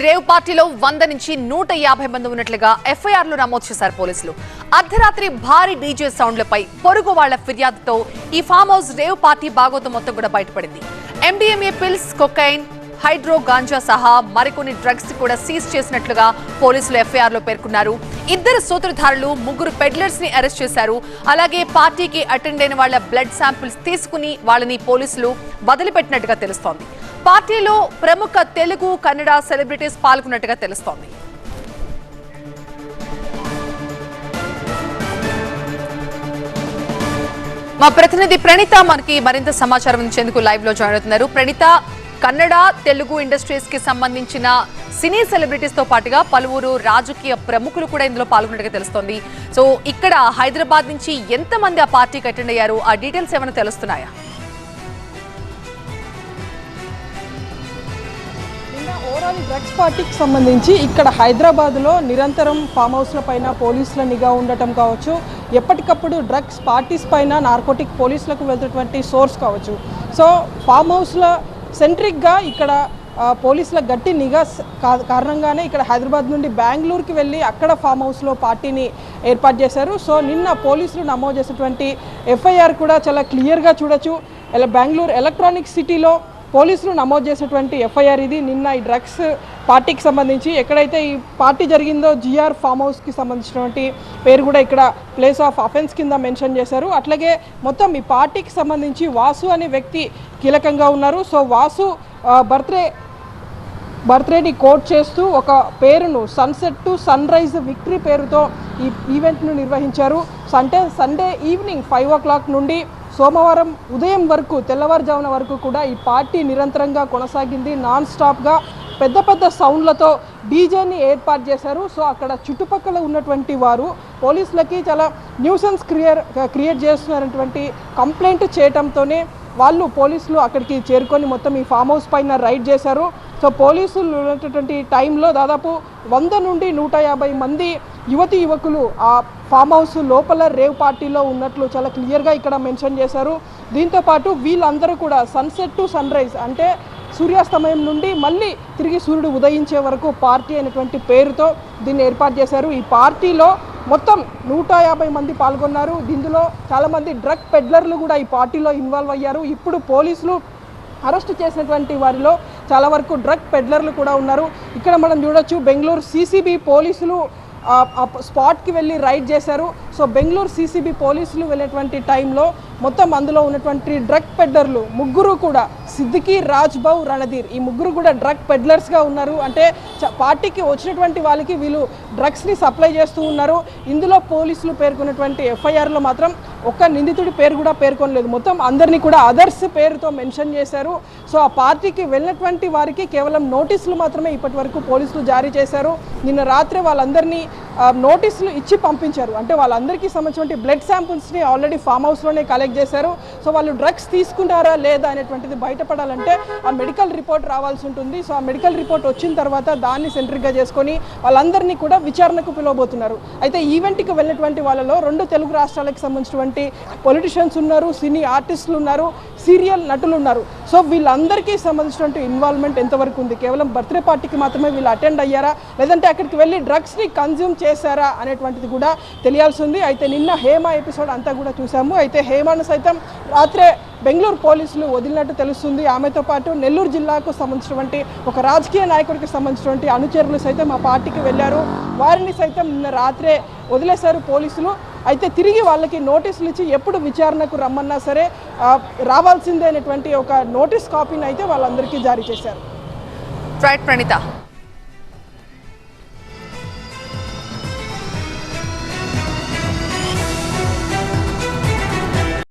Rave పార్టీలో 100 నుంచి 150 మంది ఉన్నట్లుగా ఎఫ్ఐఆర్లు నమోదు చేశారు పోలీసులు. అర్ధరాత్రి భారీ డీజే సౌండ్లపై పొరుగు వాళ్ల ఫిర్యాదుతో ఈ ఫామ్ హౌస్ రేవ్ పార్టీ బాగోతం మొత్తం కూడా బయటపడింది. MDMA pills, cocaine, hydro ganja సహా మరికొన్ని డ్రగ్స్ కూడా సీజ్ చేసినట్లుగా పోలీసులు ఎఫ్ఐఆర్లో పేర్కొన్నారు. 2 సూత్రధారులు, 3 పెడ్లర్స్ ని అరెస్ట్ చేశారు. అలాగే పార్టీకి అటెండ్ అయిన వాళ్ల బ్లడ్ శాంపిల్స్ తీసుకుని వాళ్ళని పోలీసులు వదిలిపెట్టినట్టుగా తెలుస్తోంది. పార్టీలో ప్రముఖ తెలుగు, కన్నడ సెలబ్రిటీస్ పాల్గొన్నట్టుగా తెలుస్తోంది. మా ప్రతినిధి ప్రణీత మనకి మరింత సమాచారం ఇచ్చేందుకు లైవ్ లో జాయిన్ అవుతున్నారు. ప్రణీత, కన్నడ, తెలుగు ఇండస్ట్రీస్ కి సంబంధించిన సినీ సెలబ్రిటీస్ తో పాటుగా పలువురు రాజకీయ ప్రముఖులు కూడా ఇందులో పాల్గొన్నట్టుగా తెలుస్తోంది. సో ఇక్కడ హైదరాబాద్ నుంచి ఎంతమంది ఆ పార్టీకి అటెండ్ అయ్యారు? ఆ డీటెయిల్స్ ఏమైనా తెలుస్తున్నాయా? ఓవరాల్ డ్రగ్స్ పార్టీకి సంబంధించి ఇక్కడ హైదరాబాద్లో నిరంతరం ఫామ్ హౌస్ల పైన పోలీసుల నిఘా ఉండటం కావచ్చు, ఎప్పటికప్పుడు డ్రగ్స్ పార్టీస్ పైన నార్కోటిక్ పోలీసులకు వెళ్తున్నటువంటి సోర్స్ కావచ్చు. సో ఫామ్ హౌస్ల సెంట్రిక్గా ఇక్కడ పోలీసుల గట్టి నిఘా కారణంగానే ఇక్కడ హైదరాబాద్ నుండి బెంగళూరుకి వెళ్ళి అక్కడ ఫామ్ హౌస్లో పార్టీని ఏర్పాటు చేశారు. సో నిన్న పోలీసులు నమోదు చేసినటువంటి ఎఫ్ఐఆర్ కూడా చాలా క్లియర్గా చూడొచ్చు. బెంగళూరు ఎలక్ట్రానిక్ సిటీలో పోలీసులు నమోదు చేసినటువంటి ఎఫ్ఐఆర్ ఇది. నిన్న ఈ డ్రగ్స్ పార్టీకి సంబంధించి ఎక్కడైతే ఈ పార్టీ జరిగిందో జిఆర్ ఫామ్ హౌస్కి సంబంధించినటువంటి పేరు కూడా ఇక్కడ ప్లేస్ ఆఫ్ అఫెన్స్ కింద మెన్షన్ చేశారు. అట్లాగే మొత్తం ఈ పార్టీకి సంబంధించి వాసు అనే వ్యక్తి కీలకంగా ఉన్నారు. సో వాసు బర్త్డేని కోట్ చేస్తూ ఒక పేరును sunset to sunrise victory పేరుతో ఈ ఈవెంట్ను నిర్వహించారు. అంటే సండే ఈవినింగ్ 5 o'clock నుండి సోమవారం ఉదయం వరకు, తెల్లవారుజామున వరకు కూడా ఈ పార్టీ నిరంతరంగా కొనసాగింది. నాన్ స్టాప్గా పెద్ద సౌండ్లతో డీజేని ఏర్పాటు చేశారు. సో అక్కడ చుట్టుపక్కల ఉన్నటువంటి వారు పోలీసులకి చాలా న్యూసెన్స్ క్రియేట్ చేస్తున్నటువంటి కంప్లైంట్ చేయడంతోనే పోలీసులు అక్కడికి చేరుకొని మొత్తం ఈ ఫామ్ హౌస్ పైన రైడ్ చేశారు. సో పోలీసులు ఉన్నటువంటి టైంలో దాదాపు 100 నుండి 150 మంది యువకులు ఆ ఫామ్ హౌస్ లోపల రేవ్ పార్టీలో ఉన్నట్లు చాలా క్లియర్గా ఇక్కడ మెన్షన్ చేశారు. దీంతోపాటు వీళ్ళందరూ కూడా సన్సెట్ టు సన్ రైజ్ అంటే సూర్యాస్తమయం నుండి మళ్ళీ తిరిగి సూర్యుడు ఉదయించే వరకు పార్టీ అనేటువంటి పేరుతో దీన్ని ఏర్పాటు చేశారు. ఈ పార్టీలో మొత్తం 150 మంది పాల్గొన్నారు. దీనిలో చాలామంది డ్రగ్ పెడ్లర్లు కూడా ఈ పార్టీలో ఇన్వాల్వ్ అయ్యారు. ఇప్పుడు పోలీసులు అరెస్ట్ చేసినటువంటి వారిలో చాలా వరకు డ్రగ్ పెడ్లర్లు కూడా ఉన్నారు. ఇక్కడ మనం చూడొచ్చు, బెంగళూరు సిసిబి పోలీసులు స్పాట్కి వెళ్ళి రైడ్ చేశారు. సో బెంగళూరు సిసిబి పోలీసులు వెళ్ళేటువంటి టైంలో మొత్తం అందులో ఉన్నటువంటి డ్రగ్ పెడ్లర్లు 3 కూడా సిద్దికి, రాజ్బావ్, రణధీర్ ఈ 3 కూడా డ్రగ్ పెడ్లర్స్గా ఉన్నారు. అంటే పార్టీకి వచ్చినటువంటి వాళ్ళకి వీళ్ళు డ్రగ్స్ని సప్లై చేస్తూ ఉన్నారు. ఇందులో పోలీసులు పేర్కొన్నటువంటి ఎఫ్ఐఆర్లో మాత్రం ఒక్క నిందితుడి పేరు కూడా పేర్కొనలేదు. మొత్తం అందరినీ కూడా అదర్స్ పేరుతో మెన్షన్ చేశారు. సో ఆ పార్టీకి వెళ్ళినటువంటి వారికి కేవలం నోటీసులు మాత్రమే ఇప్పటి వరకు పోలీసులు జారీ చేశారు. నిన్న రాత్రి వాళ్ళందరినీ నోటీసులు ఇచ్చి పంపించారు. అంటే వాళ్ళందరికీ సంబంధించిన బ్లడ్ శాంపుల్స్ని ఆల్రెడీ ఫామ్ హౌస్లోనే కలెక్ట్ చేశారు. సో వాళ్ళు డ్రగ్స్ తీసుకుంటారా లేదా అనేటువంటిది బయటపడాలంటే ఆ మెడికల్ రిపోర్ట్ రావాల్సి ఉంటుంది. సో ఆ మెడికల్ రిపోర్ట్ వచ్చిన తర్వాత దాన్ని సెంట్రిక్గా చేసుకొని వాళ్ళందరినీ కూడా విచారణకు పిలవబోతున్నారు. అయితే ఈవెంట్కి వెళ్ళినటువంటి వాళ్ళలో 2 తెలుగు రాష్ట్రాలకు సంబంధించినటువంటి పొలిటీషియన్స్ ఉన్నారు, సినీ ఆర్టిస్టులు ఉన్నారు, సీరియల్ నటులు ఉన్నారు. సో వీళ్ళందరికీ సంబంధించినటువంటి ఇన్వాల్వ్మెంట్ ఎంతవరకు ఉంది? కేవలం బర్త్డే పార్టీకి మాత్రమే వీళ్ళు అటెండ్ అయ్యారా, లేదంటే అక్కడికి వెళ్ళి డ్రగ్స్ని కన్జ్యూమ్ చేశారా అనేటువంటిది కూడా తెలియాల్సి ఉంది. అయితే నిన్న హేమ ఎపిసోడ్ అంతా కూడా చూసాము. అయితే హేమను సైతం రాత్రే బెంగళూరు పోలీసులు వదిలినట్టు తెలుస్తుంది. ఆమెతో పాటు నెల్లూరు జిల్లాకు సంబంధించినటువంటి ఒక రాజకీయ నాయకుడికి సంబంధించినటువంటి అనుచరులు సైతం ఆ పార్టీకి వెళ్ళారు. వారిని సైతం నిన్న రాత్రే వదిలేశారు పోలీసులు. అయితే తిరిగి వాళ్ళకి నోటీసులు ఇచ్చి ఎప్పుడు విచారణకు రమ్మన్నా సరే రావాల్సిందే అనేటువంటి ఒక నోటీస్ కాపీని అయితే వాళ్ళందరికీ జారీ చేశారు. రైట్ ప్రణీత.